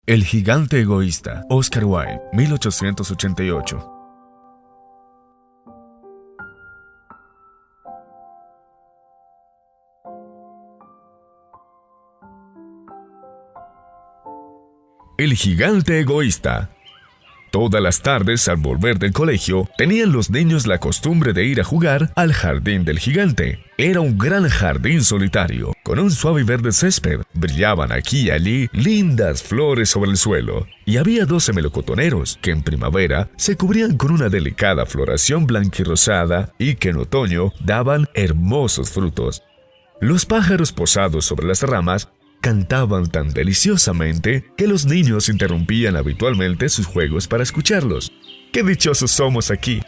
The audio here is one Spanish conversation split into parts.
El gigante egoísta, Oscar Wilde, 1888. El gigante egoísta. Todas las tardes, al volver del colegio, tenían los niños la costumbre de ir a jugar al jardín del gigante. Era un gran jardín solitario, con un suave y verde césped. Brillaban aquí y allí lindas flores sobre el suelo. Y había 12 melocotoneros, que en primavera se cubrían con una delicada floración blanquirrosada y que en otoño daban hermosos frutos. Los pájaros posados sobre las ramas cantaban tan deliciosamente que los niños interrumpían habitualmente sus juegos para escucharlos. ¡Qué dichosos somos aquí!,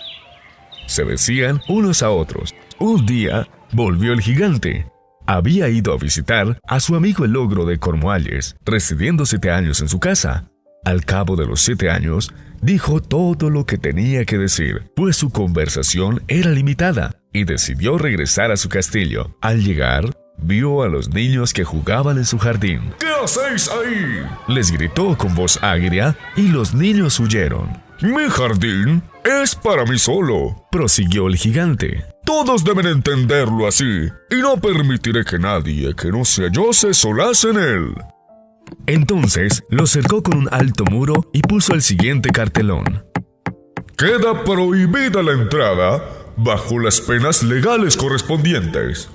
se decían unos a otros. Un día volvió el gigante. Había ido a visitar a su amigo el ogro de Cornualles, residiendo 7 años en su casa. Al cabo de los 7 años, dijo todo lo que tenía que decir, pues su conversación era limitada, y decidió regresar a su castillo. Al llegar, vio a los niños que jugaban en su jardín. ¿Qué hacéis ahí?, les gritó con voz agria, y los niños huyeron. Mi jardín es para mí solo, prosiguió el gigante. Todos deben entenderlo así, y no permitiré que nadie que no sea yo se solace en él. Entonces lo cercó con un alto muro y puso el siguiente cartelón: queda prohibida la entrada bajo las penas legales correspondientes.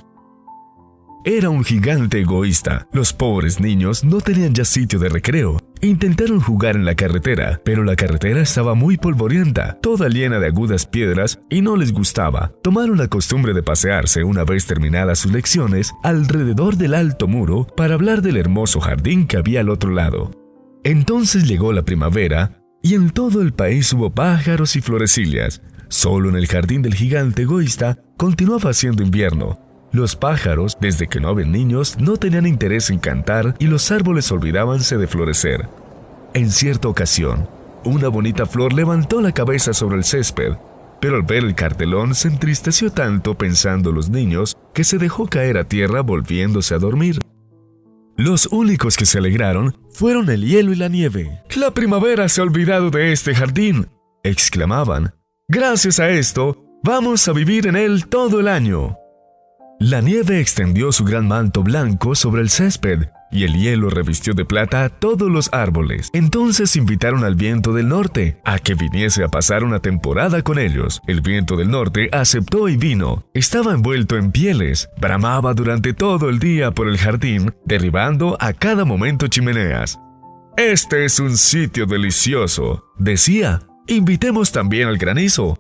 Era un gigante egoísta. Los pobres niños no tenían ya sitio de recreo. Intentaron jugar en la carretera, pero la carretera estaba muy polvorienta, toda llena de agudas piedras, y no les gustaba. Tomaron la costumbre de pasearse, una vez terminadas sus lecciones, alrededor del alto muro para hablar del hermoso jardín que había al otro lado. Entonces llegó la primavera, y en todo el país hubo pájaros y florecillas. Solo en el jardín del gigante egoísta continuaba siendo invierno. Los pájaros, desde que no había niños, no tenían interés en cantar y los árboles olvidábanse de florecer. En cierta ocasión, una bonita flor levantó la cabeza sobre el césped, pero al ver el cartelón se entristeció tanto pensando en los niños que se dejó caer a tierra volviéndose a dormir. Los únicos que se alegraron fueron el hielo y la nieve. «La primavera se ha olvidado de este jardín», exclamaban. «Gracias a esto, vamos a vivir en él todo el año». La nieve extendió su gran manto blanco sobre el césped, y el hielo revistió de plata todos los árboles. Entonces invitaron al viento del norte a que viniese a pasar una temporada con ellos. El viento del norte aceptó y vino. Estaba envuelto en pieles, bramaba durante todo el día por el jardín, derribando a cada momento chimeneas. «Este es un sitio delicioso», decía. «Invitemos también al granizo».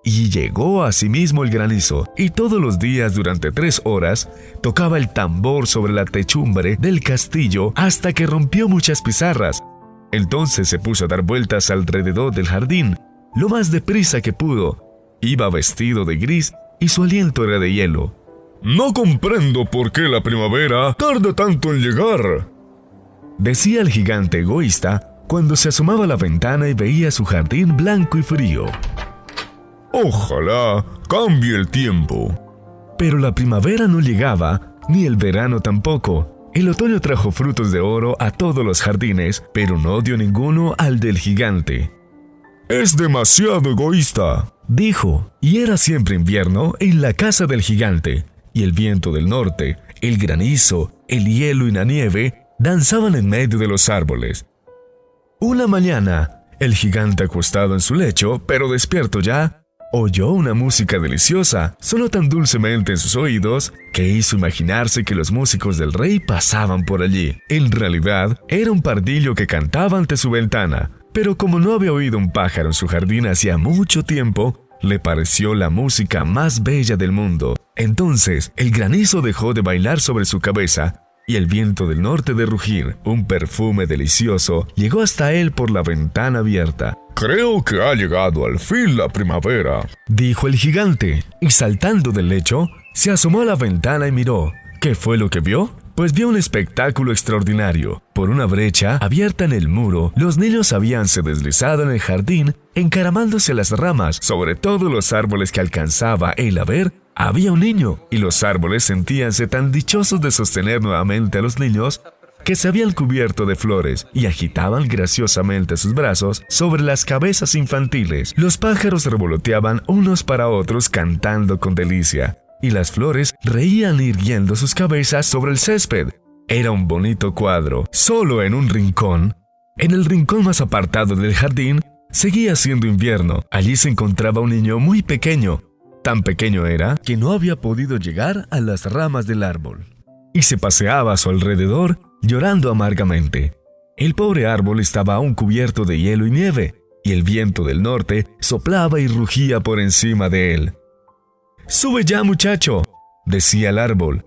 Y llegó asimismo el granizo, y todos los días durante 3 horas tocaba el tambor sobre la techumbre del castillo hasta que rompió muchas pizarras. Entonces se puso a dar vueltas alrededor del jardín, lo más deprisa que pudo. Iba vestido de gris y su aliento era de hielo. «No comprendo por qué la primavera tarda tanto en llegar», decía el gigante egoísta cuando se asomaba a la ventana y veía su jardín blanco y frío. «Ojalá cambie el tiempo». Pero la primavera no llegaba, ni el verano tampoco. El otoño trajo frutos de oro a todos los jardines, pero no dio ninguno al del gigante. «Es demasiado egoísta», dijo, y era siempre invierno en la casa del gigante, y el viento del norte, el granizo, el hielo y la nieve danzaban en medio de los árboles. Una mañana, el gigante acostado en su lecho, pero despierto ya, oyó una música deliciosa. Sonó tan dulcemente en sus oídos que hizo imaginarse que los músicos del rey pasaban por allí. En realidad, era un pardillo que cantaba ante su ventana, pero como no había oído un pájaro en su jardín hacía mucho tiempo, le pareció la música más bella del mundo. Entonces, el granizo dejó de bailar sobre su cabeza y el viento del norte de rugir. Un perfume delicioso llegó hasta él por la ventana abierta. «Creo que ha llegado al fin la primavera», dijo el gigante, y saltando del lecho, se asomó a la ventana y miró. ¿Qué fue lo que vio? Pues vio un espectáculo extraordinario. Por una brecha abierta en el muro, los niños habíanse deslizado en el jardín, encaramándose a las ramas. Sobre todos los árboles que alcanzaba él a ver, había un niño, y los árboles sentíanse tan dichosos de sostener nuevamente a los niños que se habían cubierto de flores y agitaban graciosamente sus brazos sobre las cabezas infantiles. Los pájaros revoloteaban unos para otros cantando con delicia, y las flores reían irguiendo sus cabezas sobre el césped. Era un bonito cuadro. Solo en un rincón, en el rincón más apartado del jardín, seguía siendo invierno. Allí se encontraba un niño muy pequeño. Tan pequeño era que no había podido llegar a las ramas del árbol, y se paseaba a su alrededor llorando amargamente. El pobre árbol estaba aún cubierto de hielo y nieve, y el viento del norte soplaba y rugía por encima de él. «¡Sube ya, muchacho!», decía el árbol,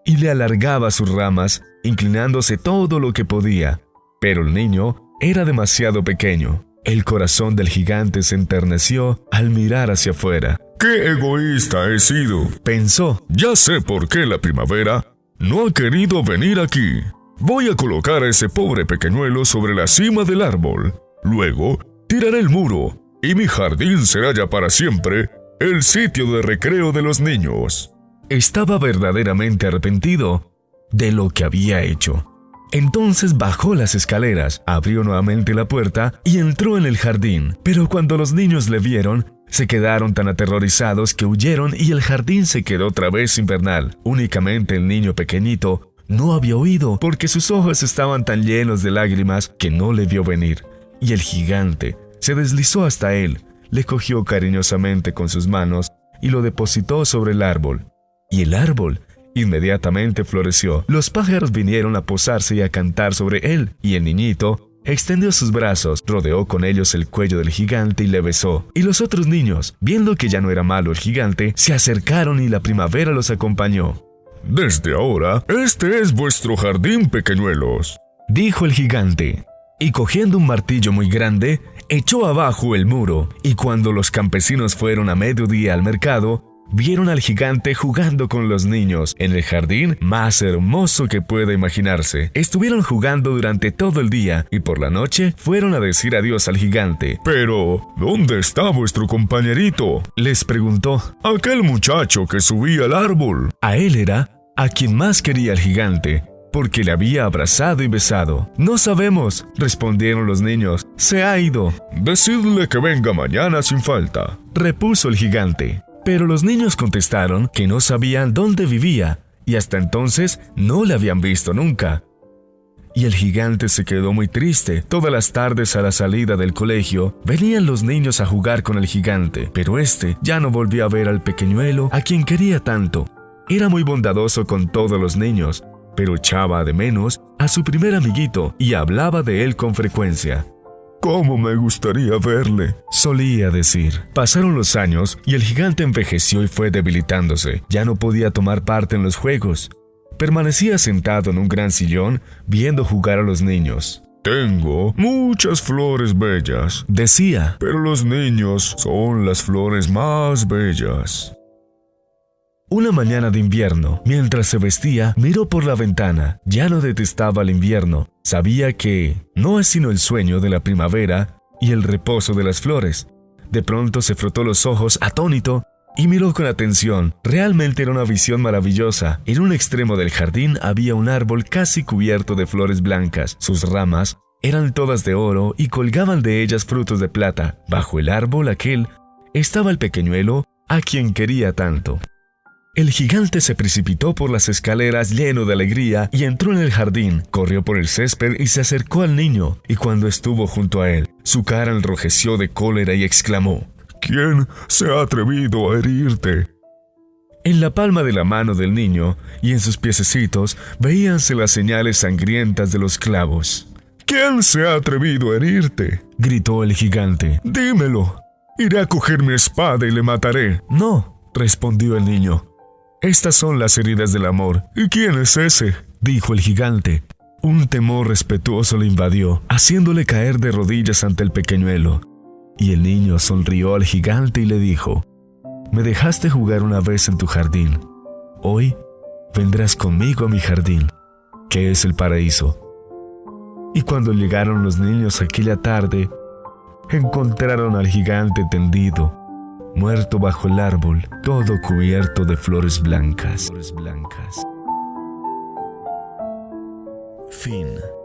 y le alargaba sus ramas, inclinándose todo lo que podía. Pero el niño era demasiado pequeño. El corazón del gigante se enterneció al mirar hacia afuera. «¡Qué egoísta he sido!», pensó. «Ya sé por qué la primavera no ha querido venir aquí. Voy a colocar a ese pobre pequeñuelo sobre la cima del árbol. Luego tiraré el muro, y mi jardín será ya para siempre el sitio de recreo de los niños». Estaba verdaderamente arrepentido de lo que había hecho. Entonces bajó las escaleras, abrió nuevamente la puerta y entró en el jardín. Pero cuando los niños le vieron, se quedaron tan aterrorizados que huyeron y el jardín se quedó otra vez invernal. Únicamente el niño pequeñito no había oído, porque sus ojos estaban tan llenos de lágrimas que no le vio venir. Y el gigante se deslizó hasta él, le cogió cariñosamente con sus manos y lo depositó sobre el árbol. Y el árbol inmediatamente floreció. Los pájaros vinieron a posarse y a cantar sobre él, y el niñito extendió sus brazos, rodeó con ellos el cuello del gigante y le besó. Y los otros niños, viendo que ya no era malo el gigante, se acercaron y la primavera los acompañó. «Desde ahora, este es vuestro jardín, pequeñuelos», dijo el gigante. Y cogiendo un martillo muy grande, echó abajo el muro, y cuando los campesinos fueron a mediodía al mercado, vieron al gigante jugando con los niños en el jardín más hermoso que pueda imaginarse. Estuvieron jugando durante todo el día y por la noche fueron a decir adiós al gigante. «Pero, ¿dónde está vuestro compañerito?», les preguntó. «Aquel muchacho que subía al árbol». A él era a quien más quería el gigante, porque le había abrazado y besado. «No sabemos», respondieron los niños. «Se ha ido». «Decidle que venga mañana sin falta», repuso el gigante. Pero los niños contestaron que no sabían dónde vivía y hasta entonces no le habían visto nunca. Y el gigante se quedó muy triste. Todas las tardes a la salida del colegio venían los niños a jugar con el gigante, pero este ya no volvió a ver al pequeñuelo a quien quería tanto. Era muy bondadoso con todos los niños, pero echaba de menos a su primer amiguito y hablaba de él con frecuencia. «¿Cómo me gustaría verle?», solía decir. Pasaron los años y el gigante envejeció y fue debilitándose. Ya no podía tomar parte en los juegos. Permanecía sentado en un gran sillón viendo jugar a los niños. «Tengo muchas flores bellas», decía, «pero los niños son las flores más bellas». Una mañana de invierno, mientras se vestía, miró por la ventana. Ya no detestaba el invierno. Sabía que no es sino el sueño de la primavera y el reposo de las flores. De pronto se frotó los ojos, atónito, y miró con atención. Realmente era una visión maravillosa. En un extremo del jardín había un árbol casi cubierto de flores blancas. Sus ramas eran todas de oro y colgaban de ellas frutos de plata. Bajo el árbol aquel estaba el pequeñuelo a quien quería tanto. El gigante se precipitó por las escaleras lleno de alegría y entró en el jardín. Corrió por el césped y se acercó al niño, y cuando estuvo junto a él, su cara enrojeció de cólera y exclamó: «¿Quién se ha atrevido a herirte?». En la palma de la mano del niño y en sus piececitos veíanse las señales sangrientas de los clavos. «¿Quién se ha atrevido a herirte?», gritó el gigante. «Dímelo. Iré a coger mi espada y le mataré». «No», respondió el niño. «Estas son las heridas del amor». «¿Y quién es ese?», dijo el gigante. Un temor respetuoso le invadió, haciéndole caer de rodillas ante el pequeñuelo. Y el niño sonrió al gigante y le dijo: «Me dejaste jugar una vez en tu jardín. Hoy vendrás conmigo a mi jardín, que es el paraíso». Y cuando llegaron los niños aquella tarde, encontraron al gigante tendido, muerto bajo el árbol, todo cubierto de flores blancas. Fin.